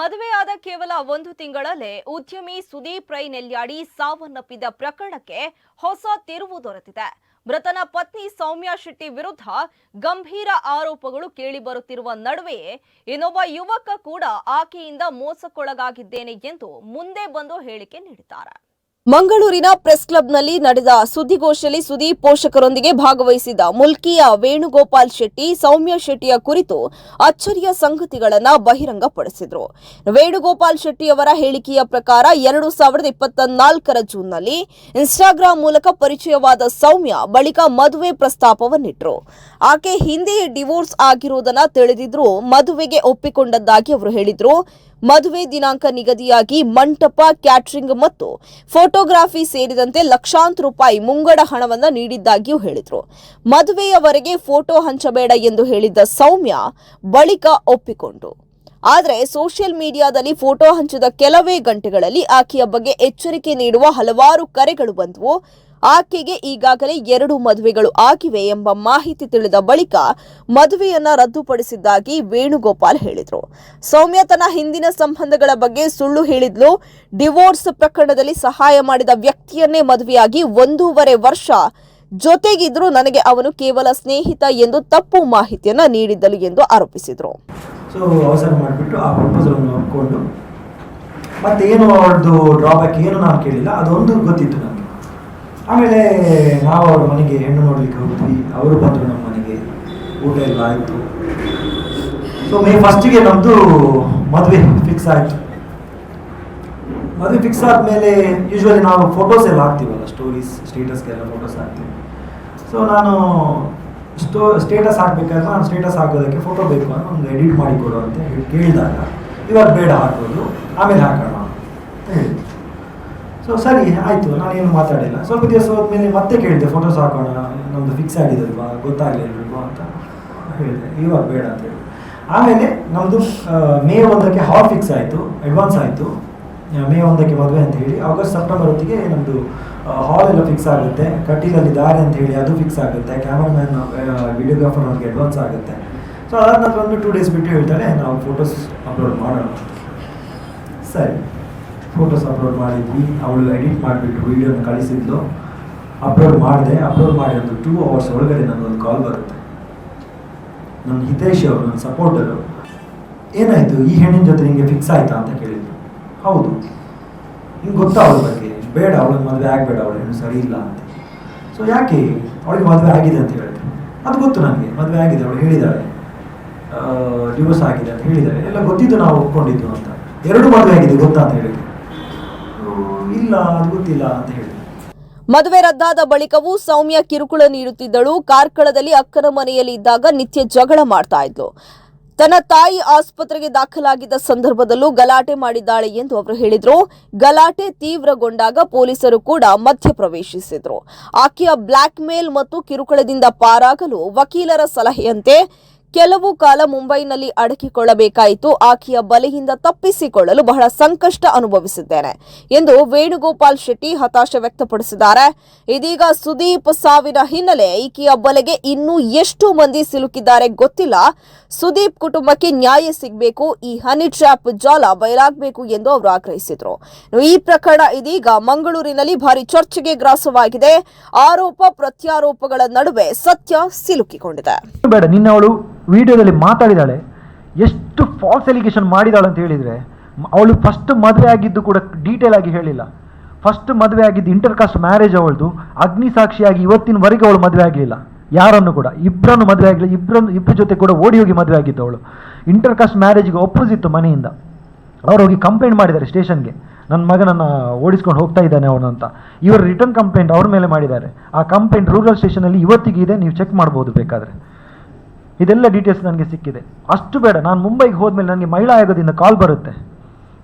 ಮದುವೆಯಾದ ಕೇವಲ 1 ತಿಂಗಳಲ್ಲೇ ಉದ್ಯಮಿ ಸುದೀಪ್ ರೈ ನೆಲ್ಯಾಡಿ ಸಾವನ್ನಪ್ಪಿದ ಪ್ರಕರಣಕ್ಕೆ ಹೊಸ ತಿರುವು ದೊರೆತಿದೆ. ಮೃತನ ಪತ್ನಿ ಸೌಮ್ಯ ಶೆಟ್ಟಿ ವಿರುದ್ಧ ಗಂಭೀರ ಆರೋಪಗಳು ಕೇಳಿಬರುತ್ತಿರುವ ನಡುವೆಯೇ ಇನ್ನೊಬ್ಬ ಯುವಕ ಕೂಡ ಆಕೆಯಿಂದ ಮೋಸಕ್ಕೊಳಗಾಗಿದ್ದೇನೆ ಎಂದು ಮುಂದೆ ಬಂದು ಹೇಳಿಕೆ ನೀಡಿದ್ದಾರೆ. ಮಂಗಳೂರಿನ ಪ್ರೆಸ್ ಕ್ಲಬ್ನಲ್ಲಿ ನಡೆದ ಸುದ್ದಿಗೋಷ್ಠಿಯಲ್ಲಿ ಸುದೀಪ್ ಪೋಷಕರೊಂದಿಗೆ ಭಾಗವಹಿಸಿದ್ದ ಮುಲ್ಕಿಯ ವೇಣುಗೋಪಾಲ್ ಶೆಟ್ಟಿ ಸೌಮ್ಯ ಶೆಟ್ಟಿಯ ಕುರಿತು ಅಚ್ಚರಿಯ ಸಂಗತಿಗಳನ್ನು ಬಹಿರಂಗಪಡಿಸಿದರು. ವೇಣುಗೋಪಾಲ್ ಶೆಟ್ಟಿಯವರ ಹೇಳಿಕೆಯ ಪ್ರಕಾರ 2024ರ ಜೂನ್ನಲ್ಲಿ ಇನ್ಸ್ಟಾಗ್ರಾಂ ಮೂಲಕ ಪರಿಚಯವಾದ ಸೌಮ್ಯ ಬಳಿಕ ಮದುವೆ ಪ್ರಸ್ತಾಪವನ್ನಿಟ್ಟರು. ಆಕೆ ಹಿಂದೆಯೇ ಡಿವೋರ್ಸ್ ಆಗಿರುವುದನ್ನು ತಿಳಿದಿದ್ರೂ ಮದುವೆಗೆ ಒಪ್ಪಿಕೊಂಡದ್ದಾಗಿ ಅವರು ಹೇಳಿದರು. ಮದುವೆ ದಿನಾಂಕ ನಿಗದಿಯಾಗಿ ಮಂಟಪ, ಕ್ಯಾಟರಿಂಗ್ ಮತ್ತು ಫೋಟೋಗ್ರಾಫಿ ಸೇರಿದಂತೆ ಲಕ್ಷಾಂತರ ರೂಪಾಯಿ ಮುಂಗಡ ಹಣವನ್ನು ನೀಡಿದ್ದಾಗಿಯೂ ಹೇಳಿದರು. ಮದುವೆಯವರೆಗೆ ಫೋಟೋ ಹಂಚಬೇಡ ಎಂದು ಹೇಳಿದ್ದ ಸೌಮ್ಯ ಬಳಿಕ ಒಪ್ಪಿಕೊಂಡರು. ಆದರೆ ಸೋಷಿಯಲ್ ಮೀಡಿಯಾದಲ್ಲಿ ಫೋಟೋ ಹಂಚಿದ ಕೆಲವೇ ಗಂಟೆಗಳಲ್ಲಿ ಆಕೆಯ ಬಗ್ಗೆ ಎಚ್ಚರಿಕೆ ನೀಡುವ ಹಲವಾರು ಕರೆಗಳು ಬಂದವು. ಆಕೆಗೆ ಈಗಾಗಲೇ 2 ಮದುವೆಗಳು ಆಗಿವೆ ಎಂಬ ಮಾಹಿತಿ ತಿಳಿದ ಬಳಿಕ ಮದುವೆಯನ್ನ ರದ್ದುಪಡಿಸಿದ್ದಾಗಿ ವೇಣುಗೋಪಾಲ್ ಹೇಳಿದರು. ಸೌಮ್ಯ ತನ್ನ ಹಿಂದಿನ ಸಂಬಂಧಗಳ ಬಗ್ಗೆ ಸುಳ್ಳು ಹೇಳಿದ್ಲು. ಡಿವೋರ್ಸ್ ಪ್ರಕರಣದಲ್ಲಿ ಸಹಾಯ ಮಾಡಿದ ವ್ಯಕ್ತಿಯನ್ನೇ ಮದುವೆಯಾಗಿ 1.5 ವರ್ಷ ಜೊತೆಗಿದ್ರು ನನಗೆ ಅವನು ಕೇವಲ ಸ್ನೇಹಿತ ಎಂದು ತಪ್ಪು ಮಾಹಿತಿಯನ್ನ ನೀಡಿದ್ದಳು ಎಂದು ಆರೋಪಿಸಿದರು. ಅವಸರ ಮಾಡಿಬಿಟ್ಟು ಆ ಪ್ರಪೋಸಲ್ ಅನ್ನು ಒಪ್ಪಿಕೊಂಡು ಮತ್ತೇನು ಅವ್ರದ್ದು ಡ್ರಾಬ್ಯಾಕ್ ಏನು ನಾನು ಕೇಳಿಲ್ಲ, ಅದೊಂದು ಗೊತ್ತಿತ್ತು ನನಗೆ. ಆಮೇಲೆ ನಾವು ಅವ್ರ ಮನೆಗೆ ಹೆಣ್ಣು ನೋಡ್ಲಿಕ್ಕೆ ಹೋದ್ವಿ, ಅವರು ಬಂದರು ನಮ್ಮ ಮನೆಗೆ, ಊಟ ಎಲ್ಲ ಆಯಿತು. ಮೇ 1ಗೆ ನಮ್ಮದು ಮದುವೆ ಫಿಕ್ಸ್ ಆಯಿತು. ಮದುವೆ ಫಿಕ್ಸ್ ಆದಮೇಲೆ ಯೂಶ್ವಲಿ ನಾವು ಫೋಟೋಸ್ ಎಲ್ಲ ಹಾಕ್ತೀವಲ್ಲ, ಸ್ಟೇಟಸ್ಗೆಲ್ಲ ಫೋಟೋಸ್ ಹಾಕ್ತೀವಿ. ನಾನು ಸ್ಟೇಟಸ್ ಹಾಕಬೇಕಾದ್ರೆ ನಾನು ಸ್ಟೇಟಸ್ ಹಾಕೋದಕ್ಕೆ ಫೋಟೋ ಬೇಕು ಅಂತ ಒಂದು ಎಡಿಟ್ ಮಾಡಿಕೊಡು ಅಂತ ಹೇಳಿ ಕೇಳಿದಾಗ ಇವಾಗ ಬೇಡ ಹಾಕೋದು, ಆಮೇಲೆ ಹಾಕೋಣ ಅಂತ ಹೇಳಿದ್ರು. ಸರಿ ಆಯಿತು, ನಾನೇನು ಮಾತಾಡಿಲ್ಲ. ಸ್ವಲ್ಪ ದಿವಸ ಹೋದ್ಮೇಲೆ ಮತ್ತೆ ಕೇಳಿದೆ, ಫೋಟೋಸ್ ಹಾಕೋಣ, ನಮ್ಮದು ಫಿಕ್ಸ್ ಆಗಿದಲ್ವಾ, ಗೊತ್ತಾಗಲಿಲ್ವಾ ಅಂತ ಹೇಳಿದೆ. ಇವಾಗ ಬೇಡ ಅಂತ ಹೇಳಿ ಆಮೇಲೆ ನಮ್ಮದು ಮೇ 1ಕ್ಕೆ ಹಾಲ್ ಫಿಕ್ಸ್ ಆಯಿತು, ಅಡ್ವಾನ್ಸ್ ಆಯಿತು. ಮೇ 1ಕ್ಕೆ ಮದುವೆ ಅಂತ ಹೇಳಿ ಆಗಸ್ಟ್ ಸೆಪ್ಟೆಂಬರ್ ಹೊತ್ತಿಗೆ ನಮ್ಮದು ಹಾಲ್ ಎಲ್ಲ ಫಿಕ್ಸ್ ಆಗುತ್ತೆ, ಕಟೀಲಲ್ಲಿ ದಾರಿ ಅಂತ ಹೇಳಿ ಅದು ಫಿಕ್ಸ್ ಆಗುತ್ತೆ, ಕ್ಯಾಮರಾಮ್ಯಾನ್ ವಿಡಿಯೋಗ್ರಾಫರ್ ಅವ್ರಿಗೆ ಅಡ್ವಾನ್ಸ್ ಆಗುತ್ತೆ. ಅದಾದ ನಂತರ 2 ಡೇಸ್ ಬಿಟ್ಟು ಹೇಳ್ತಾರೆ ನಾವು ಫೋಟೋಸ್ ಅಪ್ಲೋಡ್ ಮಾಡೋಣ. ಸರಿ, ಫೋಟೋಸ್ ಅಪ್ಲೋಡ್ ಮಾಡಿದ್ವಿ. ಅವಳು ಎಡಿಟ್ ಮಾಡಿಬಿಟ್ಟು ವೀಡಿಯೋನ ಕಳಿಸಿದ್ಲು, ಅಪ್ಲೋಡ್ ಮಾಡಿದೆ. ಅಪ್ಲೋಡ್ ಮಾಡಿ ಒಂದು 2 ಅವರ್ಸ್ ಒಳಗಡೆ ನನ್ನೊಂದು ಕಾಲ್ ಬರುತ್ತೆ. ನನ್ನ ಹಿತೇಶ್ ಅವರು, ನನ್ನ ಸಪೋರ್ಟರು, ಏನಾಯಿತು ಈ ಹೆಣ್ಣಿನ ಜೊತೆ ನಿಮಗೆ ಫಿಕ್ಸ್ ಆಯಿತಾ ಅಂತ ಕೇಳಿದ್ರು. ಹೌದು, ಹಿಂಗೆ ಗೊತ್ತಾ ಅವಳ ಬಗ್ಗೆ, ಬೇಡ ಅವಳಿಗೆ ಮದುವೆ ಆಗಬೇಡ, ಅವಳು ಹೆಣ್ಣು ಸರಿ ಇಲ್ಲ ಅಂತ. ಯಾಕೆ ಅವಳಿಗೆ ಮದುವೆ ಆಗಿದೆ ಅಂತ ಹೇಳಿದ್ರು. ಅದು ಗೊತ್ತು ನನಗೆ, ಮದುವೆ ಆಗಿದೆ, ಅವಳು ಹೇಳಿದ್ದಾಳೆ, ಡಿವೋರ್ಸ್ ಆಗಿದೆ ಅಂತ ಹೇಳಿದ್ದಾರೆ, ಎಲ್ಲ ಗೊತ್ತಿದ್ದು, ನಾವು ಒಪ್ಕೊಂಡಿದ್ದು ಅಂತ. 2 ಮದುವೆ ಆಗಿದೆ ಗೊತ್ತಾ ಅಂತ ಹೇಳಿದ್ರು. ಇಲ್ಲ, ಅದು ಗೊತ್ತಿಲ್ಲ ಅಂತ ಹೇಳಿದ್ರು. ಮದುವೆ ರದ್ದಾದ ಬಳಿಕವೂ ಸೌಮ್ಯ ಕಿರುಕುಳ ನೀಡುತ್ತಿದ್ದಳು. ಕಾರ್ಕಳದಲ್ಲಿ ಅಕ್ಕನ ಮನೆಯಲ್ಲಿ ಇದ್ದಾಗ ನಿತ್ಯ ಜಗಳ ಮಾಡ್ತಾ ಇದ್ಲು. ತನ್ನ ತಾಯಿ ಆಸ್ಪತ್ರೆಗೆ ದಾಖಲಾಗಿದ್ದ ಸಂದರ್ಭದಲ್ಲೂ ಗಲಾಟೆ ಮಾಡಿದ್ದಾಳೆ ಎಂದು ಅವರು ಹೇಳಿದರು. ಗಲಾಟೆ ತೀವ್ರಗೊಂಡಾಗ ಪೊಲೀಸರು ಕೂಡ ಮಧ್ಯಪ್ರವೇಶಿಸಿದ್ರು. ಆಕೆಯ ಬ್ಲ್ಯಾಕ್ ಮೇಲ್ ಮತ್ತು ಕಿರುಕುಳದಿಂದ ಪಾರಾಗಲು ವಕೀಲರ ಸಲಹೆಯಂತೆ ಕೆಲವು ಕಾಲ ಮುಂಬೈನಲ್ಲಿ ಅಡಗಿಕೊಳ್ಳಬೇಕಾಯಿತು. ಆಕೆಯ ಬಲೆಯಿಂದ ತಪ್ಪಿಸಿಕೊಳ್ಳಲು ಬಹಳ ಸಂಕಷ್ಟ ಅನುಭವಿಸಿದ್ದೇನೆ ಎಂದು ವೇಣುಗೋಪಾಲ್ ಶೆಟ್ಟಿ ಹತಾಶೆ ವ್ಯಕ್ತಪಡಿಸಿದ್ದಾರೆ. ಇದೀಗ ಸುದೀಪ್ ಸಾವಿನ ಹಿನ್ನೆಲೆ ಈಕೆಯ ಬಲೆಗೆ ಇನ್ನೂ ಎಷ್ಟು ಮಂದಿ ಸಿಲುಕಿದ್ದಾರೆ ಗೊತ್ತಿಲ್ಲ. ಸುದೀಪ್ ಕುಟುಂಬಕ್ಕೆ ನ್ಯಾಯ ಸಿಗಬೇಕು, ಈ ಹನಿ ಟ್ರ್ಯಾಪ್ ಜಾಲ ಬಯಲಾಗಬೇಕು ಎಂದು ಅವರು ಆಗ್ರಹಿಸಿದರು. ಈ ಪ್ರಕರಣ ಇದೀಗ ಮಂಗಳೂರಿನಲ್ಲಿ ಭಾರಿ ಚರ್ಚೆಗೆ ಗ್ರಾಸವಾಗಿದೆ. ಆರೋಪ ಪ್ರತ್ಯಾರೋಪಗಳ ನಡುವೆ ಸತ್ಯ ಸಿಲುಕಿಕೊಂಡಿದೆ. ವಿಡಿಯೋದಲ್ಲಿ ಮಾತಾಡಿದಾಳೆ, ಎಷ್ಟು ಫಾಲ್ಸ್ ಎಲಿಗೇಷನ್ ಮಾಡಿದಾಳೆ ಅಂತ ಹೇಳಿದರೆ, ಅವಳು ಫಸ್ಟ್ ಮದುವೆ ಆಗಿದ್ದು ಕೂಡ ಡೀಟೇಲ್ ಆಗಿ ಹೇಳಿಲ್ಲ. ಫಸ್ಟ್ ಮದುವೆ ಆಗಿದ್ದು ಇಂಟರ್ ಕಾಸ್ಟ್ ಮ್ಯಾರೇಜ್ ಅವಳದು. ಅಗ್ನಿ ಸಾಕ್ಷಿಯಾಗಿ ಇವತ್ತಿನವರೆಗೆ ಅವಳು ಮದುವೆ ಆಗಲಿಲ್ಲ, ಯಾರನ್ನು ಕೂಡ, ಇಬ್ಬರನ್ನು ಮದುವೆ ಆಗಲಿಲ್ಲ. ಇಬ್ಬರ ಜೊತೆ ಕೂಡ ಓಡಿ ಹೋಗಿ ಮದುವೆ ಆಗಿದ್ದು ಅವಳು. ಇಂಟರ್ ಕಾಸ್ಟ್ ಮ್ಯಾರೇಜ್ಗೆ ಒಪ್ಪೋಸಿತ್ತು ಮನೆಯಿಂದ. ಅವ್ರು ಹೋಗಿ ಕಂಪ್ಲೇಂಟ್ ಮಾಡಿದ್ದಾರೆ ಸ್ಟೇಷನ್ಗೆ, ನನ್ನ ಮಗನನ್ನು ಓಡಿಸ್ಕೊಂಡು ಹೋಗ್ತಾ ಇದ್ದಾನೆ ಅವನು ಅಂತ. ಇವರು ರಿಟರ್ನ್ ಕಂಪ್ಲೇಂಟ್ ಅವ್ರ ಮೇಲೆ ಮಾಡಿದ್ದಾರೆ. ಆ ಕಂಪ್ಲೇಂಟ್ ರೂರಲ್ ಸ್ಟೇಷನಲ್ಲಿ ಇವತ್ತಿಗೆ ಇದೆ, ನೀವು ಚೆಕ್ ಮಾಡ್ಬೋದು ಬೇಕಾದರೆ. ಇದೆಲ್ಲ ಡೀಟೇಲ್ಸ್ ನನಗೆ ಸಿಕ್ಕಿದೆ. ಅಷ್ಟು ಬೇಡ, ನಾನು ಮುಂಬೈಗೆ ಹೋದ್ಮೇಲೆ ನನಗೆ ಮಹಿಳಾ ಆಯೋಗದಿಂದ ಕಾಲ್ ಬರುತ್ತೆ,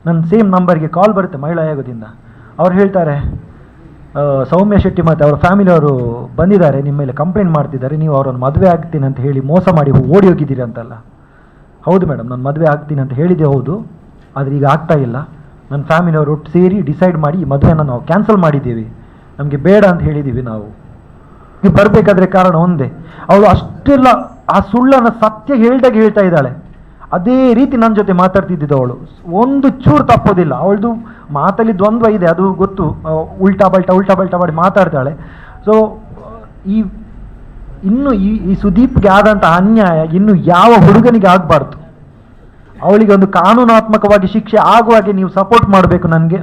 ನನ್ನ ಸೇಮ್ ನಂಬರ್ಗೆ ಕಾಲ್ ಬರುತ್ತೆ ಮಹಿಳಾ ಆಯೋಗದಿಂದ. ಅವ್ರು ಹೇಳ್ತಾರೆ, ಸೌಮ್ಯ ಶೆಟ್ಟಿ ಮತ್ತು ಅವರ ಫ್ಯಾಮಿಲಿಯವರು ಬಂದಿದ್ದಾರೆ, ನಿಮ್ಮ ಮೇಲೆ ಕಂಪ್ಲೇಂಟ್ ಮಾಡ್ತಿದ್ದಾರೆ, ನೀವು ಅವರನ್ನು ಮದುವೆ ಆಗ್ತೀನಿ ಅಂತ ಹೇಳಿ ಮೋಸ ಮಾಡಿ ಓಡಿ ಹೋಗಿದ್ದೀರಿ ಅಂತಲ್ಲ. ಹೌದು ಮೇಡಮ್, ನಾನು ಮದುವೆ ಆಗ್ತೀನಿ ಅಂತ ಹೇಳಿದ್ದೆ ಹೌದು, ಆದರೆ ಈಗ ಆಗ್ತಾ ಇಲ್ಲ. ನನ್ನ ಫ್ಯಾಮಿಲಿಯವರು ಒಟ್ಟು ಸೇರಿ ಡಿಸೈಡ್ ಮಾಡಿ ಈ ಮದುವೆಯನ್ನು ನಾವು ಕ್ಯಾನ್ಸಲ್ ಮಾಡಿದ್ದೀವಿ, ನಮಗೆ ಬೇಡ ಅಂತ ಹೇಳಿದ್ದೀವಿ. ನಾವು ಬರಬೇಕಾದ್ರೆ ಕಾರಣ ಒಂದೇ, ಅವಳು ಅಷ್ಟೆಲ್ಲ ಆ ಸುಳ್ಳನ್ನು ಸತ್ಯ ಹೇಳ್ತಾ ಇದ್ದಾಳೆ. ಅದೇ ರೀತಿ ನನ್ನ ಜೊತೆ ಮಾತಾಡ್ತಿದ್ದಿದ್ದು ಅವಳು, ಒಂದು ಚೂರು ತಪ್ಪೋದಿಲ್ಲ. ಅವಳದು ಮಾತಲ್ಲಿ ದ್ವಂದ್ವ ಇದೆ, ಅದು ಗೊತ್ತು, ಉಲ್ಟಾ ಬಲ್ಟಾ ಮಾಡಿ ಮಾತಾಡ್ತಾಳೆ. ಸೊ ಇನ್ನು ಈ ಸುದೀಪ್ಗೆ ಆದಂಥ ಅನ್ಯಾಯ ಇನ್ನು ಯಾವ ಹುಡುಗನಿಗೆ ಆಗಬಾರ್ದು. ಅವಳಿಗೆ ಒಂದು ಕಾನೂನಾತ್ಮಕವಾಗಿ ಶಿಕ್ಷೆ ಆಗುವಾಗೆ ನೀವು ಸಪೋರ್ಟ್ ಮಾಡಬೇಕು ನನಗೆ.